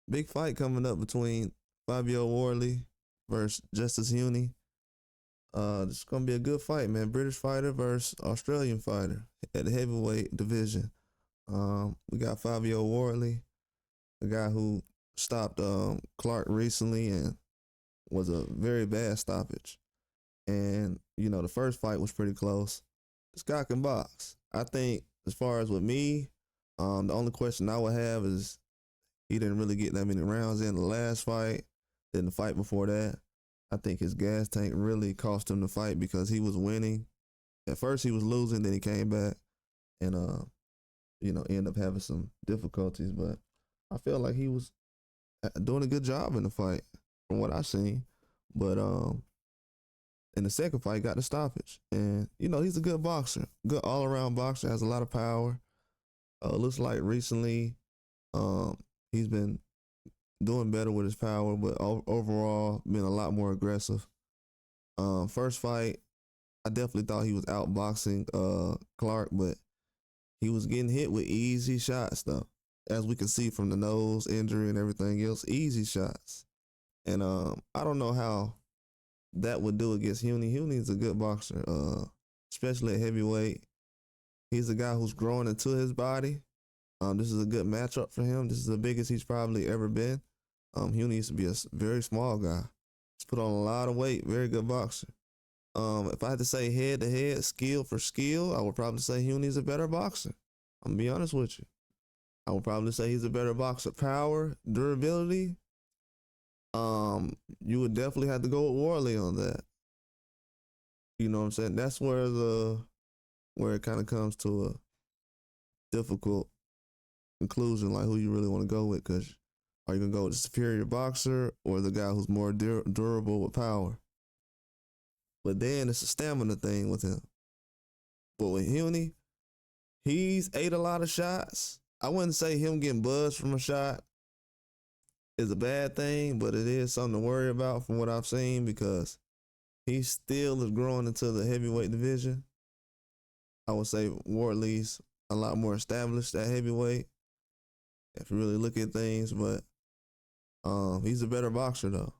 Big fight coming up between Fabio Wardley versus Justis Huni. This is gonna be a good fight, man. British fighter versus Australian fighter at the heavyweight division. We got Fabio Wardley, a guy who stopped Clark recently and was a very bad stoppage. And the first fight was pretty close. This guy can box. I think as far as with me, the only question I would have is he didn't really get that many rounds in the last fight. Then the fight before that, I think his gas tank really cost him the fight because he was winning. At first he was losing, then he came back and ended up having some difficulties. But I felt like he was doing a good job in the fight from what I seen. But in the second fight, got the stoppage. And he's a good boxer, good all around boxer, has a lot of power. Looks like recently he's been doing better with his power, but overall been a lot more aggressive. First fight, I definitely thought he was outboxing Clark, but he was getting hit with easy shots though, as we can see from the nose injury and everything else, easy shots. And I don't know how that would do against Huni. Huni's a good boxer, especially at heavyweight. He's a guy who's growing into his body. This is a good matchup for him. This is the biggest he's probably ever been. Huni used to be a very small guy. He's put on a lot of weight. Very good boxer. If I had to say head to head, skill for skill, I would probably say Huni's a better boxer. I'm gonna be honest with you. I would probably say he's a better boxer. Power, durability. You would definitely have to go with Wardley on that. You know what I'm saying? That's where it kind of comes to a difficult conclusion, like who you really want to go with, because are you going to go with the superior boxer or the guy who's more durable with power? But then it's a stamina thing with him. But with Huni, he's ate a lot of shots. I wouldn't say him getting buzzed from a shot is a bad thing, but it is something to worry about from what I've seen because he still is growing into the heavyweight division. I would say Wardley's a lot more established at heavyweight if you really look at things, but he's a better boxer though.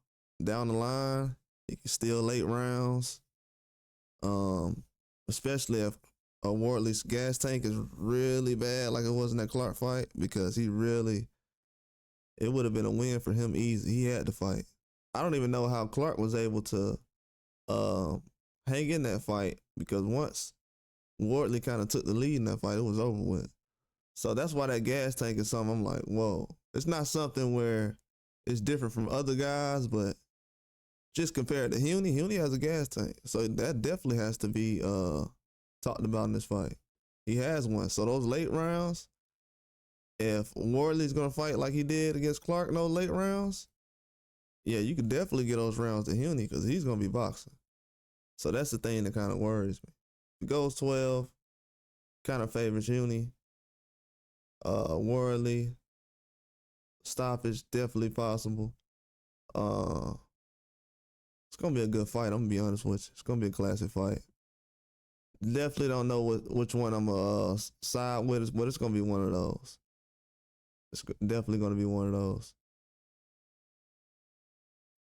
Down the line, he can steal late rounds, especially if Wardley's gas tank is really bad like it was in that Clark fight, because it would have been a win for him easy. He had to fight. I don't even know how Clark was able to hang in that fight, because once Wardley kind of took the lead in that fight, it was over with. So that's why that gas tank is something I'm like, whoa. It's not something where it's different from other guys, but just compared to Huni has a gas tank. So that definitely has to be talked about in this fight. He has one. So those late rounds, if Wardley's going to fight like he did against Clark in those late rounds, yeah, you could definitely get those rounds to Huni because he's going to be boxing. So that's the thing that kind of worries me. If it goes 12, kind of favors Huni. Wardley, stoppage, definitely possible. It's going to be a good fight. I'm going to be honest with you. It's going to be a classic fight. Definitely don't know which one I'm going to side with, but it's going to be one of those. It's definitely going to be one of those.